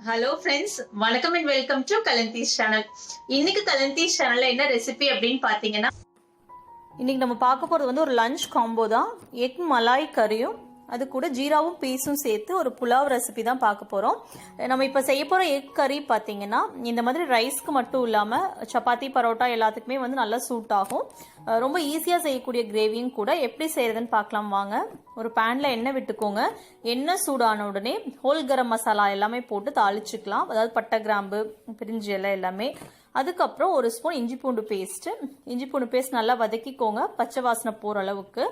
Hello friends, வணக்கம் and welcome to கலந்தீஸ் channel. இன்னைக்கு கலந்தீஸ் சேனல்ல என்ன ரெசிபி அப்படின்னு பாத்தீங்கன்னா, இன்னைக்கு நம்ம பார்க்க போறது வந்து ஒரு லஞ்ச் காம்போ தான். எக் மலாய் கறியும் அது கூட ஜீராவும் பீஸும் சேர்த்து ஒரு புலாவ் ரெசிபி தான் பார்க்க போறோம். நம்ம இப்ப செய்ய போற எக் கறி பாத்தீங்கன்னா இந்த மாதிரி ரைஸ்க்கு மட்டும் இல்லாம சப்பாத்தி பரோட்டா எல்லாத்துக்குமே வந்து நல்லா சூட் ஆகும். ரொம்ப ஈஸியா செய்யக்கூடிய கிரேவியும் கூட. எப்படி செய்யறதுன்னு பார்க்கலாம் வாங்க. ஒரு பேன்ல எண்ணெய் விட்டுக்கோங்க. எண்ணெய் சூடான உடனே ஹோல் கரம் மசாலா எல்லாமே போட்டு தாளிச்சுக்கலாம். அதாவது பட்டை, கிராம்பு, பிரிஞ்சி இலை எல்லாமே. அதுக்கப்புறம் ஒரு ஸ்பூன் இஞ்சி பூண்டு பேஸ்ட் நல்லா வதக்கிக்கோங்க, பச்சை வாசனை போற அளவுக்கு.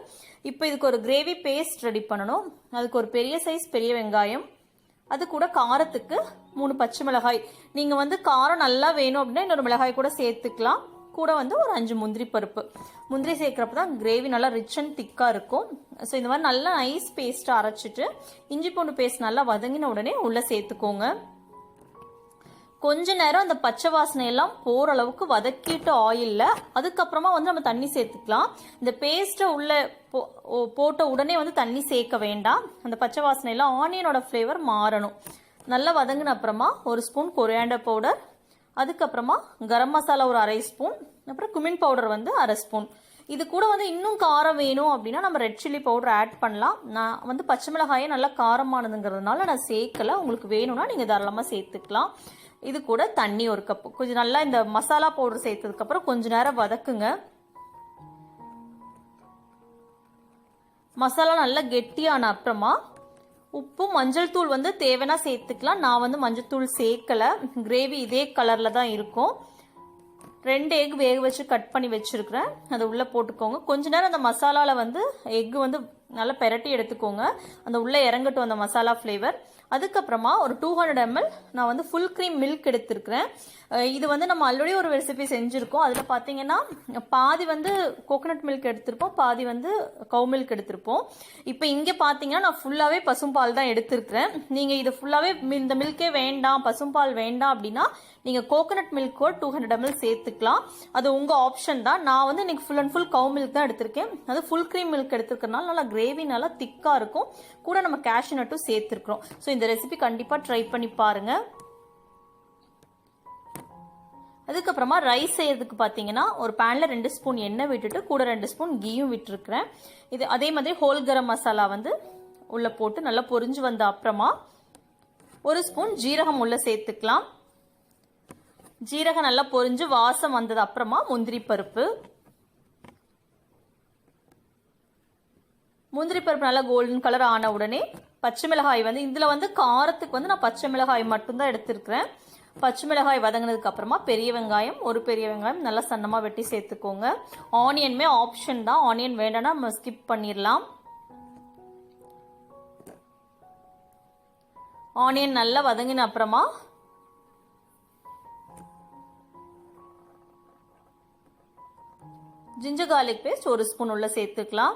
இப்போ இதுக்கு ஒரு கிரேவி பேஸ்ட் ரெடி பண்ணணும். அதுக்கு ஒரு பெரிய சைஸ் பெரிய வெங்காயம், அது கூட காரத்துக்கு 3 பச்சை மிளகாய். நீங்க வந்து காரம் நல்லா வேணும் அப்படின்னா இன்னொரு மிளகாய் கூட சேர்த்துக்கலாம். கூட வந்து ஒரு 5 முந்திரி பருப்பு. முந்திரி சேர்க்கிறப்ப தான் கிரேவி நல்லா ரிச் அண்ட் திக்கா இருக்கும். ஸோ இந்த மாதிரி நல்லா நைஸ் பேஸ்ட்டை அரைச்சிட்டு இஞ்சி பூண்டு பேஸ்ட் நல்லா வதங்கின உடனே உள்ள சேர்த்துக்கோங்க. கொஞ்ச நேரம் அந்த பச்சை வாசனை எல்லாம் போற அளவுக்கு வதக்கிட்டு ஆயில்ல, அதுக்கப்புறமா வந்து நம்ம தண்ணி சேர்த்துக்கலாம். இந்த பேஸ்ட்டை உள்ள போட்ட உடனே வந்து தண்ணி சேர்க்க வேண்டாம். அந்த பச்சை வாசனை எல்லாம் ஆனியனோட ஃப்ளேவர் மாறணும். நல்லா வதங்கின அப்புறமா ஒரு ஸ்பூன் கொரியாண்டர் பவுடர், அதுக்கப்புறமா கரம் மசாலா ஒரு 1/2 ஸ்பூன், அப்புறம் குமின் பவுடர் வந்து 1/2 ஸ்பூன். இது கூட வந்து இன்னும் காரம் வேணும் அப்படின்னா நம்ம ரெட் சில்லி பவுடர் ஆட் பண்ணலாம். நான் வந்து பச்சை மிளகாயே நல்லா காரமானதுங்கிறதுனால நான் சேர்க்கல. உங்களுக்கு வேணும்னா நீங்க தாராளமா சேர்த்துக்கலாம். இது கூட தண்ணி 1 கப். கொஞ்சம் நல்லா இந்த மசாலா பவுடர் சேர்த்ததுக்கு அப்புறம் கொஞ்ச நேரம் வதக்குங்க. மசாலா நல்லா கெட்டியான அப்புறமா உப்பு, மஞ்சள் தூள் வந்து தேவைன்னா சேர்த்துக்கலாம். நான் வந்து மஞ்சள் தூள் சேர்க்கல. கிரேவி இதே கலர்ல தான் இருக்கும். 2 எக் வேக வச்சு கட் பண்ணி வச்சிருக்கிறேன். அதை உள்ள போட்டுக்கோங்க. கொஞ்ச நேரம் அந்த மசாலால வந்து எக் வந்து நல்லா பெரட்டி எடுத்துக்கோங்க. அந்த உள்ள இறங்கட்டும் அந்த மசாலா ஃப்ளேவர். அதுக்கப்புறமா ஒரு 200 ml நான் வந்து ஃபுல் க்ரீம் மில்க் எடுத்திருக்கிறேன். இது வந்து நம்ம ஆல்ரெடி ஒரு ரெசிபி செஞ்சுருக்கோம். அதில் பார்த்தீங்கன்னா பாதி வந்து கோகனட் மில்க் எடுத்திருப்போம், பாதி வந்து கவு மில்க் எடுத்திருப்போம். இப்போ இங்கே பார்த்தீங்கன்னா நான் ஃபுல்லாகவே பசும்பால் தான் எடுத்திருக்கிறேன். நீங்கள் இது ஃபுல்லாகவே இந்த மில்கே வேண்டாம், பசும்பால் வேண்டாம் அப்படின்னா நீங்கள் கோகனட் மில்க் 200 ml சேர்த்துக்கலாம். அது உங்கள் ஆப்ஷன் தான். நான் வந்து இன்னைக்கு full and full Kaur milk தான் எடுத்திருக்கேன். அது ஃபுல் க்ரீம் மில்க் எடுத்திருக்கனால நல்லா கிரேவி நல்லா திக்காக இருக்கும். கூட நம்ம கேஷ்யூ நட்டும் சேர்த்துருக்கிறோம். ஸோ இந்த ரெசிபி கண்டிப்பாக ட்ரை பண்ணி பாருங்க. அதுக்கப்புறமா ரைஸ் செய்யறதுக்கு பார்த்தீங்கன்னா ஒரு பேன்ல 2 ஸ்பூன் எண்ணெய் விட்டுட்டு கூட 2 ஸ்பூன் கீயும் விட்டுருக்கிறேன். இது அதே மாதிரி ஹோல் கரம் மசாலா வந்து உள்ள போட்டு நல்லா பொரிஞ்சு வந்த அப்புறமா ஒரு ஸ்பூன் ஜீரகம் உள்ள சேர்த்துக்கலாம். ஜீரகம் நல்லா பொரிஞ்சு வாசம் வந்தது அப்புறமா முந்திரி பருப்பு நல்லா கோல்டன் கலர் ஆன உடனே பச்சை மிளகாய் வந்து இதுல வந்து காரத்துக்கு வந்து நான் பச்சை மிளகாய் மட்டும்தான் எடுத்திருக்கிறேன். பச்சை மிளகாய் வதங்கினதுக்கு அப்புறமா பெரிய வெங்காயம், ஒரு பெரிய வெங்காயம் நல்லா சன்னமா வெட்டி சேர்த்துக்கோங்க. ஆனியனுமே ஆப்ஷன் தான். ஆனியன் வேண்டாம்னா நம்ம ஸ்கிப் பண்ணிடலாம். ஆனியன் நல்லா வதங்கின அப்புறமா ஜிஞ்சர் கார்லிக் பேஸ்ட் 1 ஸ்பூன் உள்ள சேர்த்துக்கலாம்.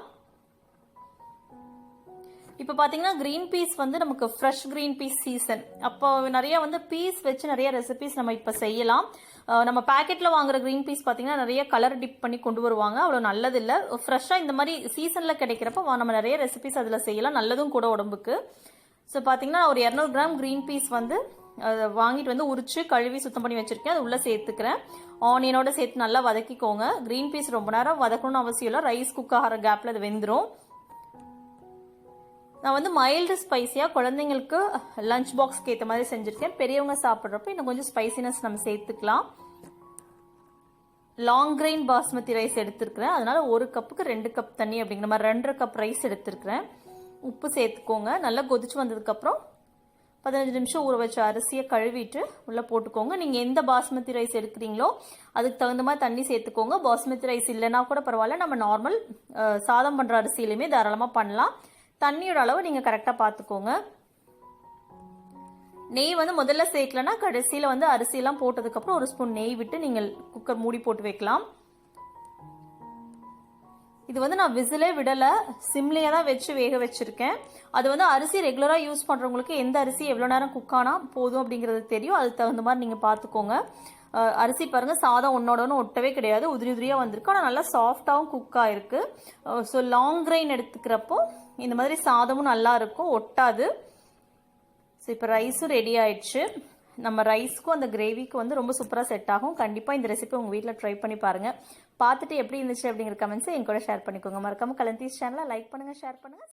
இப்போ பார்த்தீங்கன்னா கிரீன் பீஸ் வந்து நமக்கு ஃப்ரெஷ் கிரீன் பீஸ் சீசன். அப்போ நிறைய வந்து பீஸ் வச்சு நிறைய ரெசிபிஸ் நம்ம இப்போ செய்யலாம். நம்ம பேக்கெட்டில் வாங்குற கிரீன் பீஸ் பார்த்தீங்கன்னா நிறைய கலர் டிப் பண்ணி கொண்டு வருவாங்க. அவ்வளோ நல்லது இல்லை. ஃப்ரெஷ்ஷாக இந்த மாதிரி சீசனில் கிடைக்கிறப்ப நம்ம நிறைய ரெசிபிஸ் அதில் செய்யலாம். நல்லதும் கூட உடம்புக்கு. ஸோ பார்த்தீங்கன்னா ஒரு 200 கிராம் கிரீன் பீஸ் வந்து வாங்கிட்டு வந்து உரிச்சு கழுவி சுத்தம் பண்ணி வச்சிருக்கேன். அது உள்ள சேர்த்துக்கிறேன். ஆனியனோட சேர்த்து நல்லா வதக்கிக்கோங்க. கிரீன் பீஸ் ரொம்ப நேரம் வதக்கணும்னு அவசியம் இல்லை. ரைஸ் குக் ஆகிற கேப்ல அது வெந்துடும். நான் வந்து மைல்டு ஸ்பைசியா குழந்தைங்களுக்கு லஞ்ச் பாக்ஸ்க்கு ஏற்ற மாதிரி செஞ்சிருக்கேன். பெரியவங்க சாப்பிட்றப்ப இன்னும் கொஞ்சம் ஸ்பைசினஸ் நம்ம சேர்த்துக்கலாம். லாங் கிரெயின் பாஸ்மதி ரைஸ் எடுத்திருக்கிறேன். அதனால 1 கப்புக்கு 2 கப் தண்ணி அப்படிங்கிற மாதிரி 2.5 கப் ரைஸ் எடுத்திருக்கிறேன். உப்பு சேர்த்துக்கோங்க. நல்லா கொதிச்சு வந்ததுக்கு அப்புறம் 15 நிமிஷம் ஊற வச்ச அரிசியை கழுவிட்டு உள்ள போட்டுக்கோங்க. நீங்க எந்த பாஸ்மதி ரைஸ் எடுக்கிறீங்களோ அதுக்கு தகுந்த மாதிரி தண்ணி சேர்த்துக்கோங்க. பாஸ்மதி ரைஸ் இல்லைன்னா கூட பரவாயில்ல, நம்ம நார்மல் சாதம் பண்ற அரிசியிலுமே தாராளமா பண்ணலாம். தண்ணியோட அளவு நீங்க கரெக்டா பாத்துக்கோங்க. நெய் வந்து முதல்ல சேர்க்கலன்னா கடைசியில வந்து அரிசி எல்லாம் போட்டதுக்கு அப்புறம் 1 ஸ்பூன் நெய் விட்டு நீங்கள் குக்கர் மூடி போட்டு வைக்கலாம். இது வந்து நான் விசிலே விடல, சிம்லேயே தான் வச்சு வேக வச்சிருக்கேன். அது வந்து அரிசி ரெகுலரா யூஸ் பண்றவங்களுக்கு எந்த அரிசி எவ்வளவு நேரம் குக் ஆனா போதும் அப்படிங்கிறது தெரியும். அதுக்கு தகுந்த மாதிரி நீங்க பாத்துக்கோங்க. அரிசி பாருங்க, சாதம் ஒன்னோட ஒன்று ஒட்டவே கிடையாது, உதிரி உதிரியா வந்திருக்கு. ஆனால் நல்லா சாஃப்டாகவும் குக் ஆயிருக்கு. ஸோ லாங் கிரைன் எடுத்துக்கிறப்போ இந்த மாதிரி சாதமும் நல்லா இருக்கும், ஒட்டாது. ஸோ இப்போ ரைஸும் ரெடி ஆயிடுச்சு. நம்ம ரைஸ்க்கும் அந்த கிரேவிக்கும் வந்து ரொம்ப சூப்பராக செட் ஆகும். கண்டிப்பாக இந்த ரெசிபி உங்கள் வீட்டில் ட்ரை பண்ணி பாருங்கள். பார்த்துட்டு எப்படி இருந்துச்சு அப்படிங்கிற கமெண்ட்ஸை என் கூட ஷேர் பண்ணிக்கோங்க. மறக்காமல் கலந்தீஸ் சேனலை லைக் பண்ணுங்கள், ஷேர் பண்ணுங்கள்.